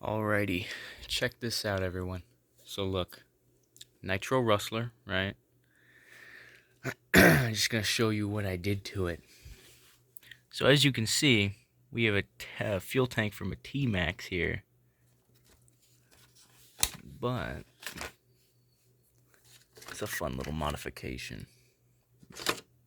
Alrighty, check this out, everyone. So look, nitro rustler, right? I'm just gonna show you what I did to it. So as you can see, we have a fuel tank from a T-Max here, but it's a fun little modification.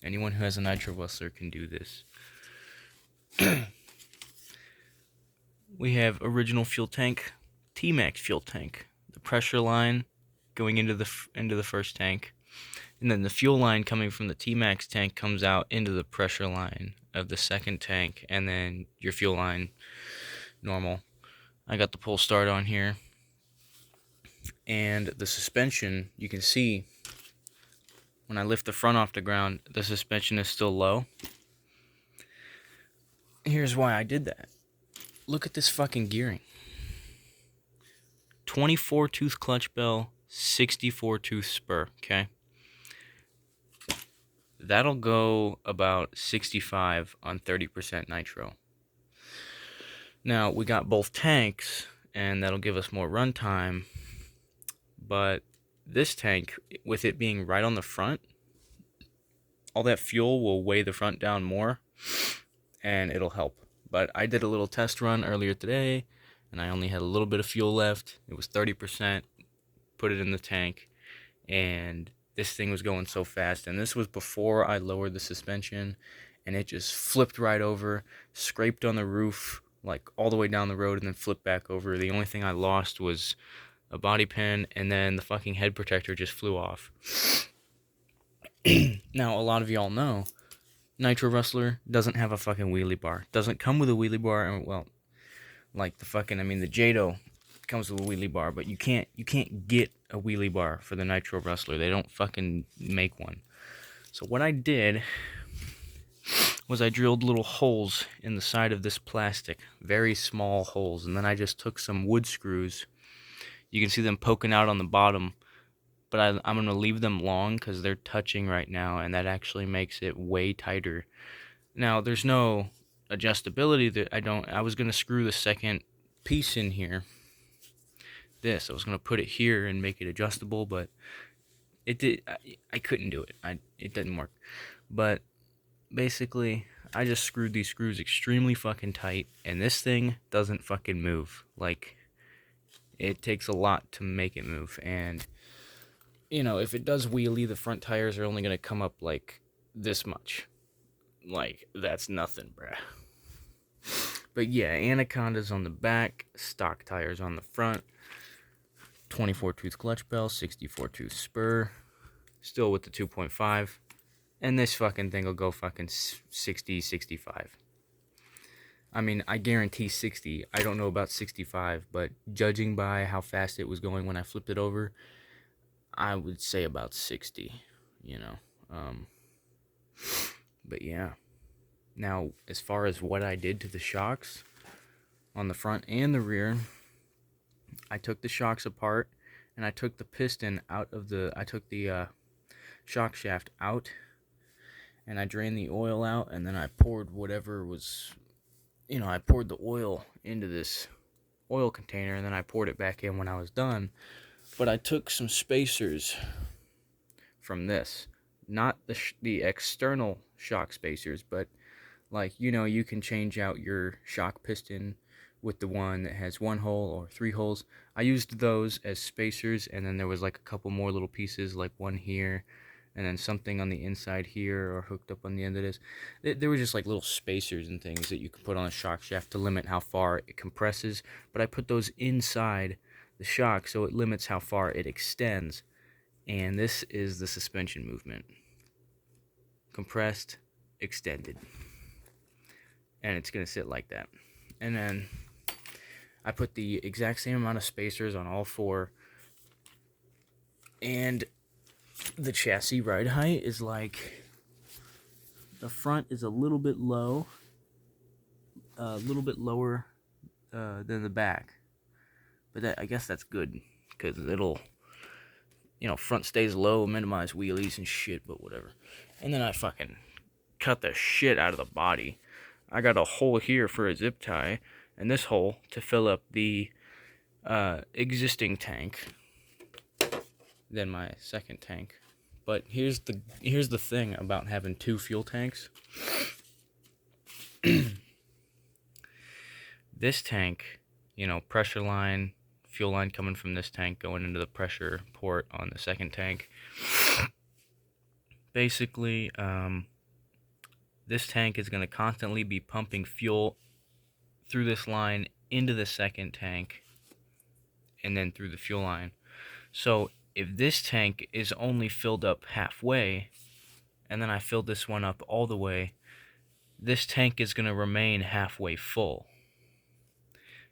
Anyone who has a nitro rustler can do this. We have original fuel tank, T-Max fuel tank, the pressure line going into the first tank, and then the fuel line coming from the T-Max tank comes out into the pressure line of the second tank, and then your fuel line normal. I got the pull start on here, and the suspension, you can see when I lift the front off the ground, the suspension is still low. Here's why I did that. Look at this fucking gearing. 24 tooth clutch bell, 64 tooth spur, okay? That'll go about 65 on 30% nitro. Now, we got both tanks, and that'll give us more runtime, but this tank, with it being right on the front, all that fuel will weigh the front down more, and it'll help. But I did a little test run earlier today, and I only had a little bit of fuel left. It was 30%, put it in the tank, and this thing was going so fast. And this was before I lowered the suspension, and it just flipped right over, scraped on the roof, like all the way down the road, and then flipped back over. The only thing I lost was a body pin, and then the fucking head protector just flew off. Now, a lot of y'all know Nitro Rustler doesn't have a fucking wheelie bar. Doesn't come with a wheelie bar, and well, like the Jado comes with a wheelie bar, but you can't get a wheelie bar for the Nitro Rustler. They don't fucking make one. So what I did was I drilled little holes in the side of this plastic, very small holes, and then I just took some wood screws. You can see them poking out on the bottom, but I'm going to leave them long because they're touching right now, and that actually makes it way tighter. Now, there's no adjustability that I was going to screw the second piece in here. I was going to put it here and make it adjustable, but I couldn't do it. It didn't work. But basically, I just screwed these screws extremely fucking tight, and this thing doesn't fucking move. Like, it takes a lot to make it move, and you know, if it does wheelie, the front tires are only going to come up like this much. Like, that's nothing, bruh. But yeah, Anaconda's on the back, stock tires on the front, 24 tooth clutch bell, 64 tooth spur, still with the 2.5, and this fucking thing will go fucking 60, 65. I mean, I guarantee 60. I don't know about 65, but judging by how fast it was going when I flipped it over, I would say about 60, you know. But yeah. Now, as far as what I did to the shocks on the front and the rear, I took the shocks apart, and I took the piston out of I took the shock shaft out, and I drained the oil out, and then I poured whatever was, I poured the oil into this oil container, and then I poured it back in when I was done. But I took some spacers from this, not the external shock spacers, but like, you can change out your shock piston with the one that has one hole or three holes. I used those as spacers, and then there was like a couple more little pieces, like one here, and then something on the inside here or hooked up on the end of this. There were just like little spacers and things that you can put on a shock shaft to limit how far it compresses, but I put those inside the shock so it limits how far it extends. And this is the suspension movement: compressed, extended, and it's gonna sit like that. And then I put the exact same amount of spacers on all four, and the chassis ride height is like, the front is a little bit low, a little bit lower than the back. But I guess that's good, because it'll, front stays low, minimize wheelies and shit, but whatever. And then I fucking cut the shit out of the body. I got a hole here for a zip tie, and this hole to fill up the existing tank than my second tank. But here's the thing about having 2 fuel tanks. This tank, pressure line, fuel line coming from this tank going into the pressure port on the second tank. Basically, this tank is going to constantly be pumping fuel through this line into the second tank and then through the fuel line. So if this tank is only filled up halfway and then I fill this one up all the way, this tank is going to remain halfway full,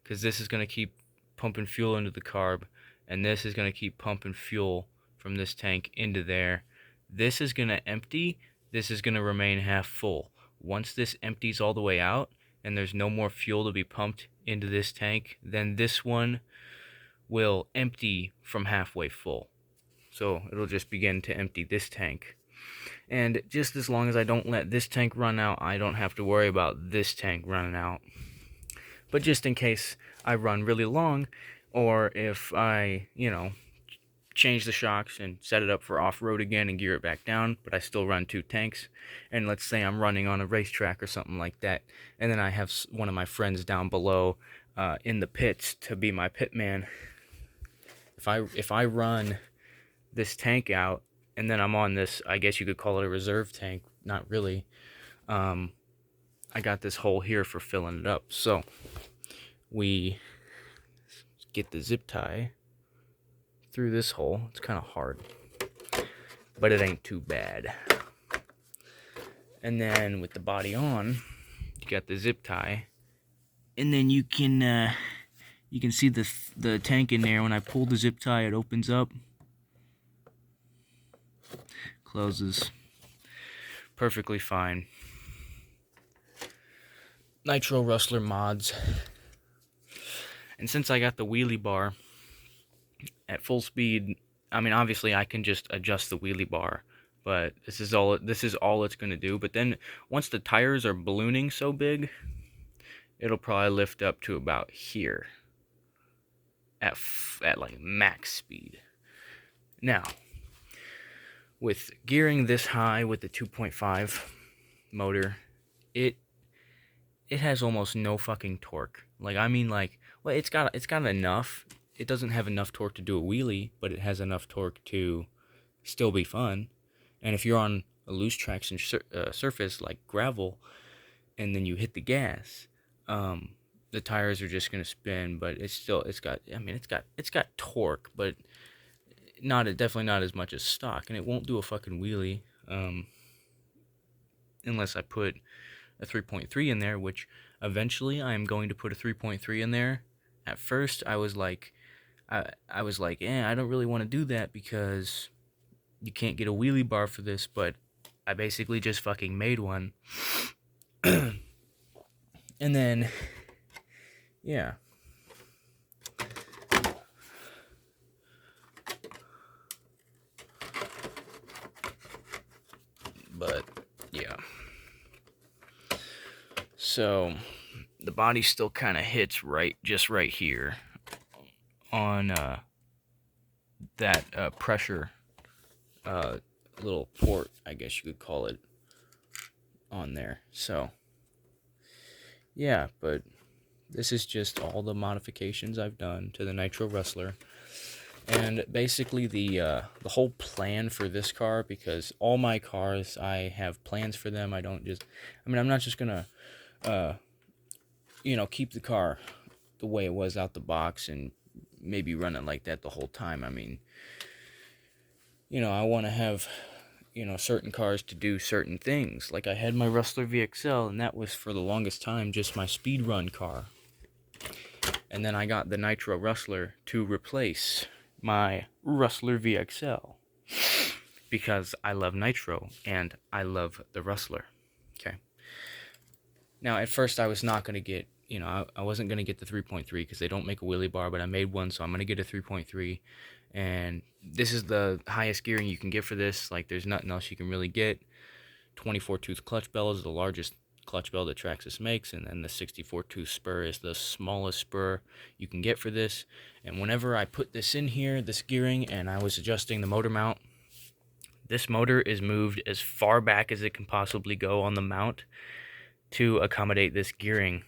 because this is going to keep pumping fuel into the carb, and this is going to keep pumping fuel from this tank into there. This is going to empty. This is going to remain half full. Once this empties all the way out and there's no more fuel to be pumped into this tank, then this one will empty from halfway full. So it'll just begin to empty this tank. And just as long as I don't let this tank run out, I don't have to worry about this tank running out. But just in case I run really long, or if I, change the shocks and set it up for off-road again and gear it back down, but I still run 2 tanks, and let's say I'm running on a racetrack or something like that, and then I have one of my friends down below in the pits to be my pit man. If I run this tank out, and then I'm on this, I guess you could call it a reserve tank, not really, I got this hole here for filling it up. So we get the zip tie through this hole. It's kind of hard, but it ain't too bad. And then with the body on, you got the zip tie, and then you can see the tank in there. When I pull the zip tie, it opens up, closes perfectly fine. Nitro Rustler mods. And since I got the wheelie bar at full speed, I mean, obviously I can just adjust the wheelie bar, but this is all it's going to do. But then once the tires are ballooning so big, it'll probably lift up to about here at like max speed. Now, with gearing this high with the 2.5 motor, it has almost no fucking torque. Like, I mean, like, well, it's got enough. It doesn't have enough torque to do a wheelie, but it has enough torque to still be fun. And if you're on a loose traction surface like gravel, and then you hit the gas, the tires are just gonna spin. But it's got torque, but definitely not as much as stock, and it won't do a fucking wheelie, unless I put a 3.3 in there, which eventually I am going to put a 3.3 in there. At first, I was like, I don't really want to do that because you can't get a wheelie bar for this, but I basically just fucking made one. And then, yeah. But, yeah. So the body still kind of hits just right here on that pressure little port, I guess you could call it, on there. So yeah, but this is just all the modifications I've done to the Nitro Rustler. And basically the whole plan for this car, because all my cars, I have plans for them. I'm not just gonna keep the car the way it was out the box and maybe run it like that the whole time. I mean, I want to have, certain cars to do certain things. Like I had my Rustler VXL, and that was for the longest time just my speed run car. And then I got the Nitro Rustler to replace my Rustler VXL, because I love Nitro and I love the Rustler. Okay. Now, at first I was not going to get, I wasn't going to get the 3.3 because they don't make a wheelie bar, but I made one, so I'm going to get a 3.3. And this is the highest gearing you can get for this. Like, there's nothing else you can really get. 24 tooth clutch bellows, the largest clutch bell that Traxxas makes, and then the 64 tooth spur is the smallest spur you can get for this. And whenever I put this in here, this gearing, and I was adjusting the motor mount, this motor is moved as far back as it can possibly go on the mount to accommodate this gearing.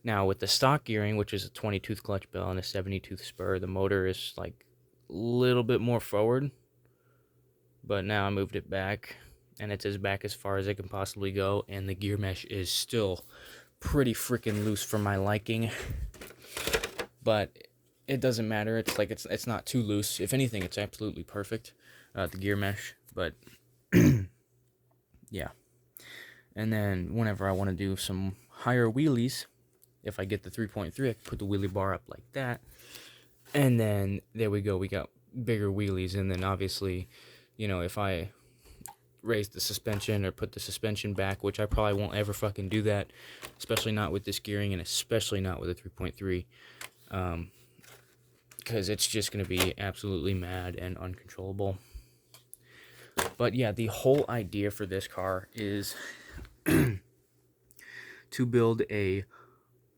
Now with the stock gearing, which is a 20 tooth clutch bell and a 70 tooth spur, the motor is like a little bit more forward, but now I moved it back, and it's as back as far as it can possibly go, and the gear mesh is still pretty freaking loose for my liking. But it doesn't matter. It's like it's not too loose. If anything, it's absolutely perfect, the gear mesh. But yeah. And then whenever I want to do some higher wheelies, if I get the 3.3, I can put the wheelie bar up like that. And then there we go. We got bigger wheelies. And then obviously, you know, if I raise the suspension or put the suspension back, which I probably won't ever fucking do that, especially not with this gearing, and especially not with a 3.3, because it's just going to be absolutely mad and uncontrollable. But yeah, the whole idea for this car is to build a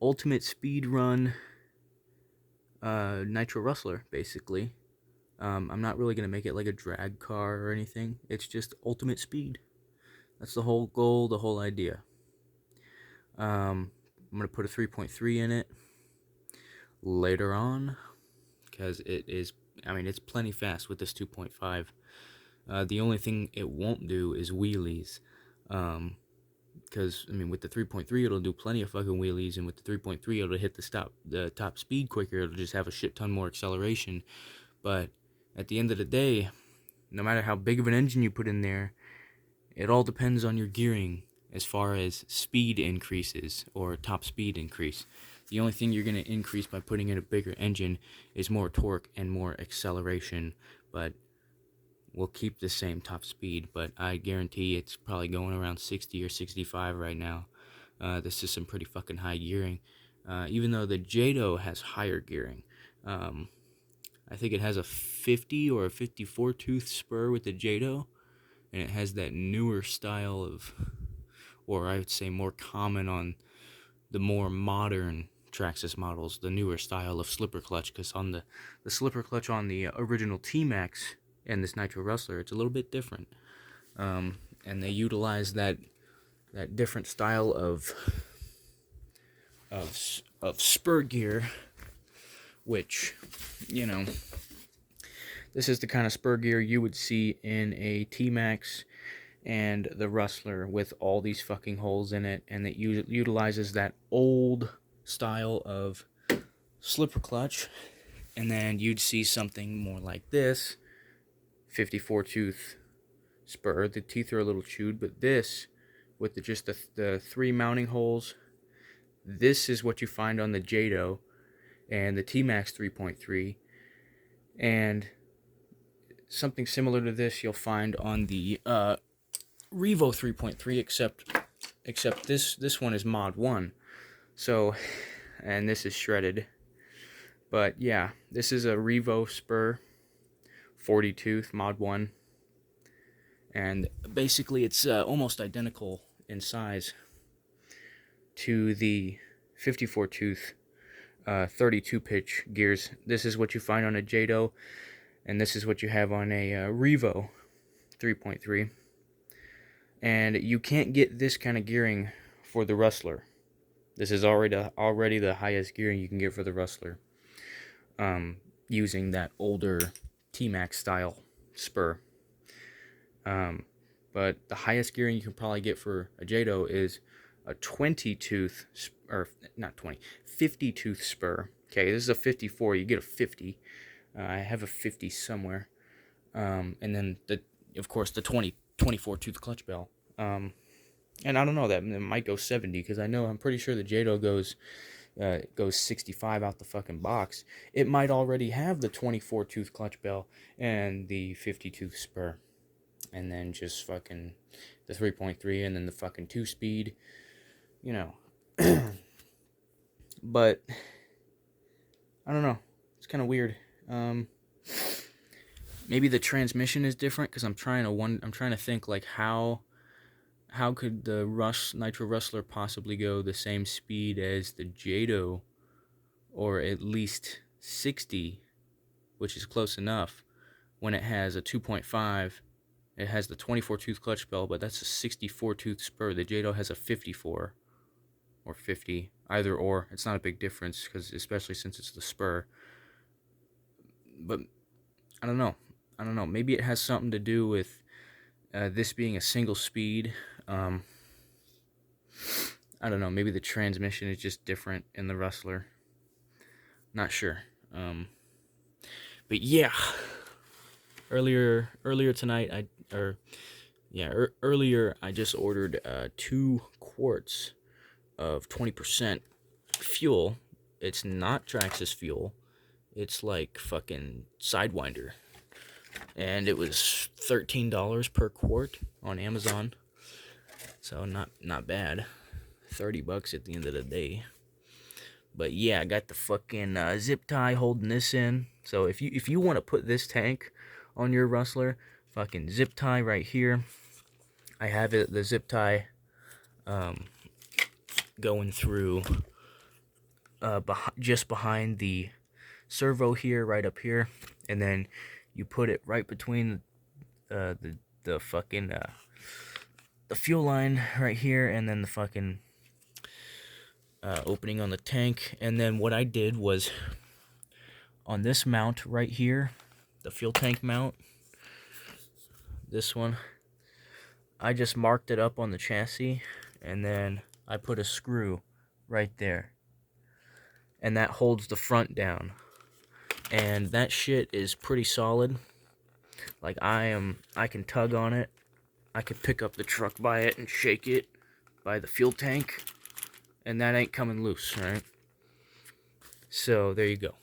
ultimate speed run nitro rustler, basically. I'm not really going to make it like a drag car or anything. It's just ultimate speed. That's the whole goal, the whole idea. I'm going to put a 3.3 in it later on, because it is, I mean, it's plenty fast with this 2.5. The only thing it won't do is wheelies. Because, I mean, with the 3.3, it'll do plenty of fucking wheelies, and with the 3.3, it'll hit the top speed quicker. It'll just have a shit ton more acceleration. But at the end of the day, no matter how big of an engine you put in there, it all depends on your gearing as far as speed increases or top speed increase. The only thing you're going to increase by putting in a bigger engine is more torque and more acceleration, but we'll keep the same top speed. But I guarantee it's probably going around 60 or 65 right now. This is some pretty fucking high gearing. Even though the Jado has higher gearing. I think it has a 50 or a 54 tooth spur with the Jado, and it has that newer style of, or I would say more common on the more modern Traxxas models, the newer style of slipper clutch, because on the slipper clutch on the original T-Max and this Nitro Rustler, it's a little bit different. And they utilize that different style of spur gear, which, you know, this is the kind of spur gear you would see in a T-Max and the Rustler with all these fucking holes in it, and it utilizes that old style of slipper clutch. And then you'd see something more like this 54 tooth spur. The teeth are a little chewed, but this with just the 3 mounting holes, this is what you find on the Jado and the T-Max 3.3, and something similar to this you'll find on the Revo 3.3, except this one is mod 1. So, and this is shredded. But yeah, this is a Revo spur 40 tooth mod 1, and basically it's almost identical in size to the 54 tooth 32 pitch gears. This is what you find on a Jado, and this is what you have on a Revo 3.3. And you can't get this kind of gearing for the Rustler. This is already the highest gearing you can get for the Rustler, using that older T-Max style spur. But the highest gearing you can probably get for a Jado is a 20 tooth, or not 20, 50 tooth spur. Okay, this is a 54, you get a 50. I have a 50 somewhere. And then, of course, the 24 tooth clutch bell. And I don't know, that it might go 70, because I'm pretty sure the Jado goes 65 out the fucking box. It might already have the 24 tooth clutch bell and the 50 tooth spur, and then just fucking the 3.3, and then the fucking 2-speed, you know. But I don't know, it's kind of weird. Maybe the transmission is different, because I'm trying to think like how how could the Nitro Rustler possibly go the same speed as the Jado, or at least 60, which is close enough, when it has a 2.5? It has the 24 tooth clutch bell, but that's a 64 tooth spur. The Jado has a 54 or 50, either or. It's not a big difference, because especially since it's the spur. But I don't know. Maybe it has something to do with this being a single speed. I don't know. Maybe the transmission is just different in the Rustler. Not sure. But yeah, earlier tonight, earlier I just ordered 2 quarts of 20% fuel. It's not Traxxas fuel. It's like fucking Sidewinder. And it was $13 per quart on Amazon. So not bad. $30 at the end of the day. But yeah, I got the fucking zip tie holding this in. So if you want to put this tank on your Rustler, fucking zip tie right here. I have the zip tie going through just behind the servo here, right up here, and then you put it right between the fucking the fuel line right here, and then the fucking opening on the tank. And then what I did was, on this mount right here, the fuel tank mount, this one, I just marked it up on the chassis, and then I put a screw right there, and that holds the front down. And that shit is pretty solid. Like, I can tug on it. I could pick up the truck by it and shake it by the fuel tank, and that ain't coming loose, right? So there you go.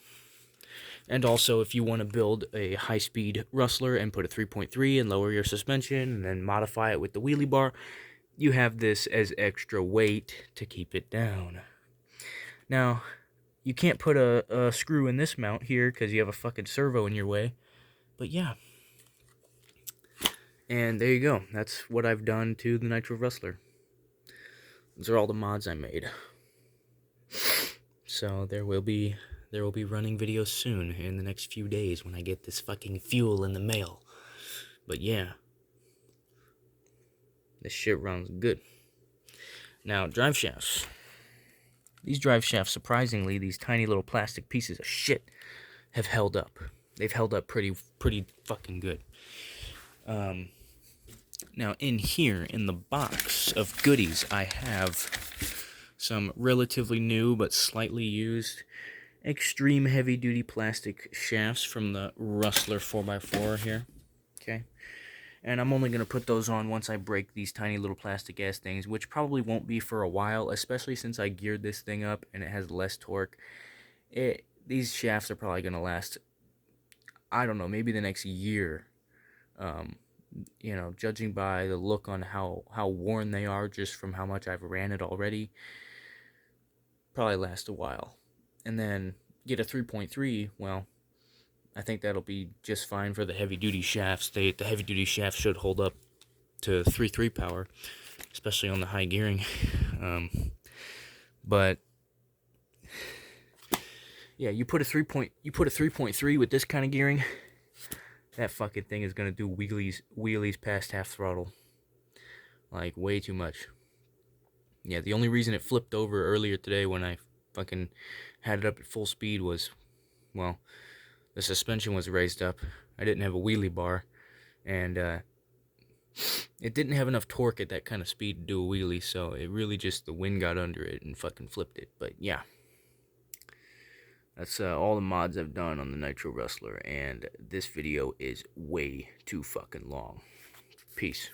And also, if you want to build a high-speed Rustler and put a 3.3 and lower your suspension and then modify it with the wheelie bar, you have this as extra weight to keep it down. Now, you can't put a screw in this mount here because you have a fucking servo in your way. But yeah. And there you go. That's what I've done to the Nitro Rustler. Those are all the mods I made. So there will be running videos soon in the next few days when I get this fucking fuel in the mail. But yeah. This shit runs good. Now, drive shafts. These drive shafts, surprisingly, these tiny little plastic pieces of shit, have held up. They've held up pretty fucking good. Now, in here, in the box of goodies, I have some relatively new but slightly used extreme heavy-duty plastic shafts from the Rustler 4x4 here. Okay? And I'm only going to put those on once I break these tiny little plastic-ass things, which probably won't be for a while, especially since I geared this thing up and it has less torque. These shafts are probably going to last, I don't know, maybe the next year. You know, judging by the look on how worn they are just from how much I've ran it already, probably last a while. And then get a 3.3, well, I think that'll be just fine for the heavy-duty shafts. The heavy-duty shafts should hold up to 3.3 power, especially on the high gearing. But yeah, you put a 3.3 with this kind of gearing, that fucking thing is gonna do wheelies past half throttle, like way too much. Yeah, the only reason it flipped over earlier today when I fucking had it up at full speed was, well, the suspension was raised up. I didn't have a wheelie bar, and it didn't have enough torque at that kind of speed to do a wheelie, so it really just, the wind got under it and fucking flipped it. But yeah, that's all the mods I've done on the Nitro Rustler, and this video is way too fucking long. Peace.